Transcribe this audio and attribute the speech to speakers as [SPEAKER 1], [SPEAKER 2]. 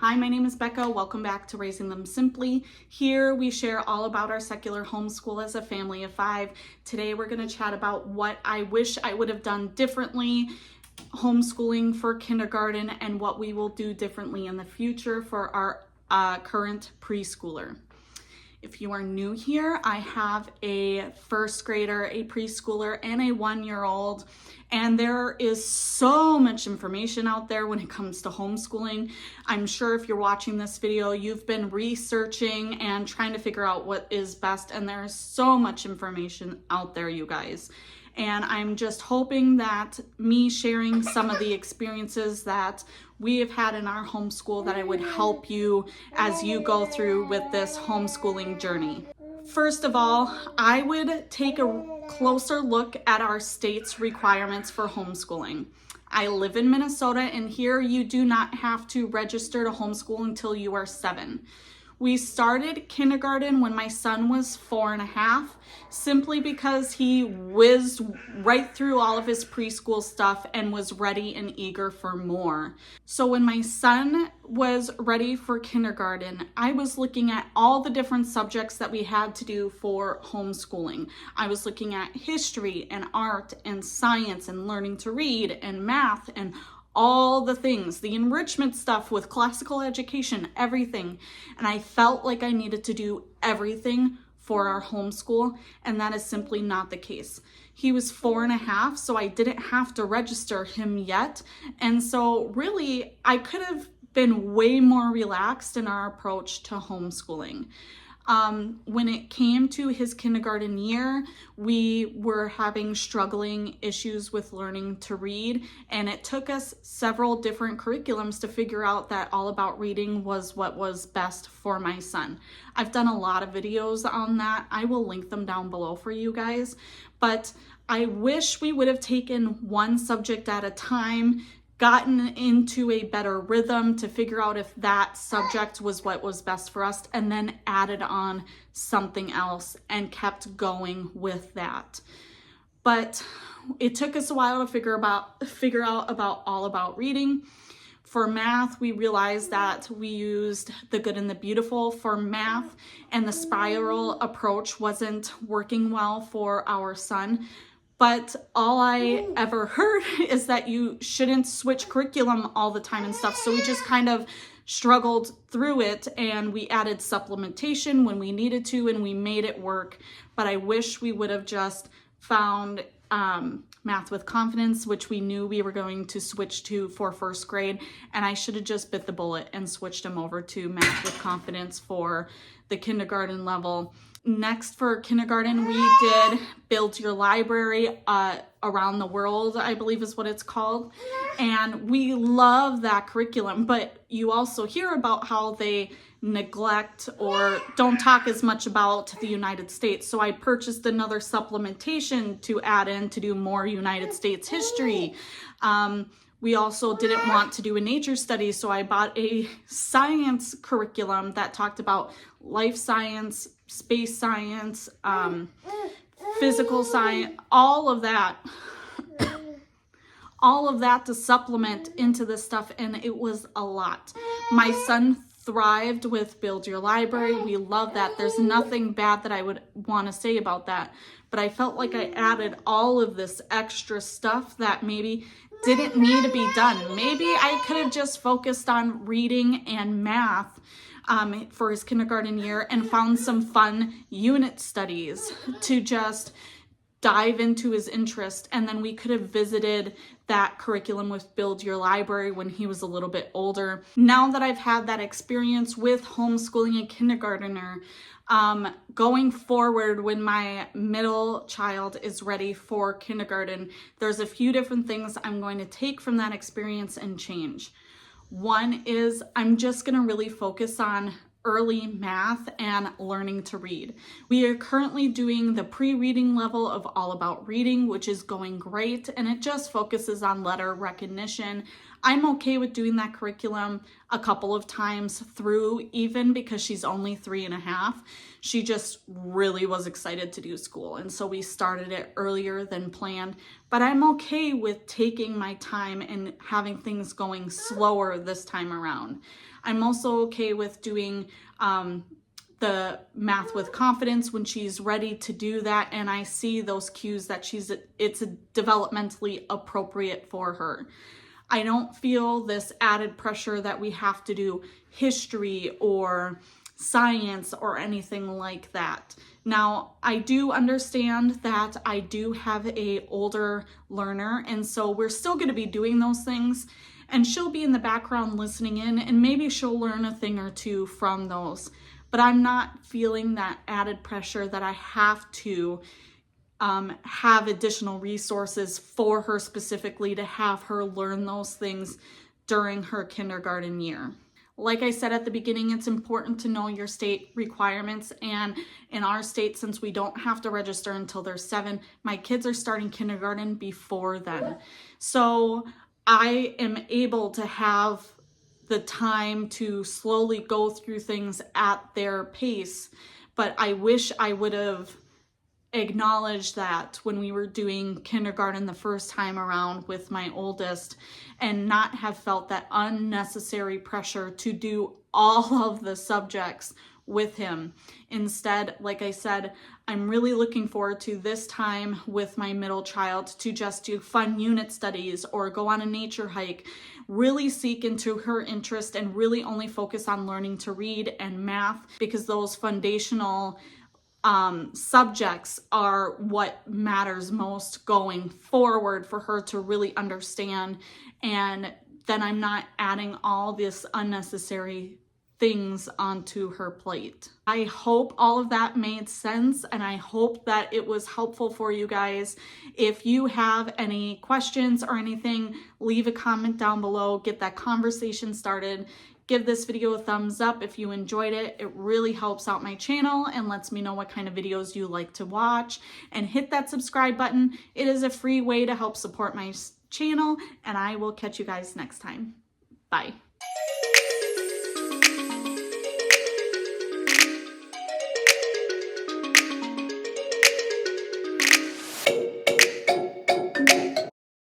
[SPEAKER 1] Hi, my name is Becca. Welcome back to Raising Them Simply. Here we share all about our secular homeschool as a family of 5. Today we're going to chat about what I wish I would have done differently homeschooling for kindergarten and what we will do differently in the future for our current preschooler. If you are new here, I have a first grader, a preschooler, and a 1-year-old, and there is so much information out there when it comes to homeschooling. I'm sure if you're watching this video, you've been researching and trying to figure out what is best, and there's so much information out there, you guys. And I'm just hoping that me sharing some of the experiences that we have had in our homeschool, that I would help you as you go through with this homeschooling journey. First of all, I would take a closer look at our state's requirements for homeschooling. I live in Minnesota, and here you do not have to register to homeschool until you are 7. We started kindergarten when my son was 4.5, simply because he whizzed right through all of his preschool stuff and was ready and eager for more. So when my son was ready for kindergarten, I was looking at all the different subjects that we had to do for homeschooling. I was looking at history and art and science and learning to read and math and all the things, the enrichment stuff with classical education, everything. And I felt like I needed to do everything for our homeschool, and that is simply not the case. He was 4.5, so I didn't have to register him yet. And so really, I could have been way more relaxed in our approach to homeschooling. When it came to his kindergarten year, we were having struggling issues with learning to read, and it took us several different curriculums to figure out that All About Reading was what was best for my son. I've done a lot of videos on that. I will link them down below for you guys, but I wish we would have taken one subject at a time, gotten into a better rhythm to figure out if that subject was what was best for us, and then added on something else and kept going with that. But it took us a while to figure out about All About Reading. For math, we realized that we used The Good and the Beautiful for math, and the spiral approach wasn't working well for our son. But all I ever heard is that you shouldn't switch curriculum all the time and stuff. So we just kind of struggled through it, and we added supplementation when we needed to, and we made it work. But I wish we would have just found Math with Confidence, which we knew we were going to switch to for first grade. And I should have just bit the bullet and switched him over to Math with Confidence for the kindergarten level. Next, for kindergarten, we did Build Your Library Around the World, I believe is what it's called. And we love that curriculum, but you also hear about how they neglect or don't talk as much about the United States. So I purchased another supplementation to add in to do more United States history. We also didn't want to do a nature study, so I bought a science curriculum that talked about life science, space science, physical science, all of that to supplement into this stuff, and it was a lot. My son thrived with Build Your Library. We love that. There's nothing bad that I would want to say about that, but I felt like I added all of this extra stuff that maybe didn't need to be done. Maybe I could have just focused on reading and math for his kindergarten year and found some fun unit studies to just dive into his interest, and then we could have visited that curriculum with Build Your Library when he was a little bit older. Now that I've had that experience with homeschooling a kindergartner, going forward when my middle child is ready for kindergarten, there's a few different things I'm going to take from that experience and change. One is I'm just going to really focus on early math and learning to read. We are currently doing the pre-reading level of All About Reading, which is going great, and it just focuses on letter recognition. I'm okay with doing that curriculum a couple of times through, even because she's only 3.5. She just really was excited to do school. And so we started it earlier than planned, but I'm okay with taking my time and having things going slower this time around. I'm also okay with doing the math with confidence when she's ready to do that and I see those cues that it's developmentally appropriate for her. I don't feel this added pressure that we have to do history or science or anything like that. Now, I do understand that I do have a older learner, and so we're still going to be doing those things, and she'll be in the background listening in, and maybe she'll learn a thing or two from those. But I'm not feeling that added pressure that I have to have additional resources for her specifically to have her learn those things during her kindergarten year. Like I said at the beginning, it's important to know your state requirements. And in our state, since we don't have to register until they're 7, my kids are starting kindergarten before then. So I am able to have the time to slowly go through things at their pace, but I wish I would have acknowledged that when we were doing kindergarten the first time around with my oldest, and not have felt that unnecessary pressure to do all of the subjects with him. Instead, like I said, I'm really looking forward to this time with my middle child to just do fun unit studies or go on a nature hike, really seek into her interest and really only focus on learning to read and math, because those foundational subjects are what matters most going forward for her to really understand. And then I'm not adding all this unnecessary things onto her plate. I hope all of that made sense, and I hope that it was helpful for you guys. If you have any questions or anything, leave a comment down below, get that conversation started. Give this video a thumbs up if you enjoyed it. It really helps out my channel and lets me know what kind of videos you like to watch. And hit that subscribe button. It is a free way to help support my channel, and I will catch you guys next time. Bye.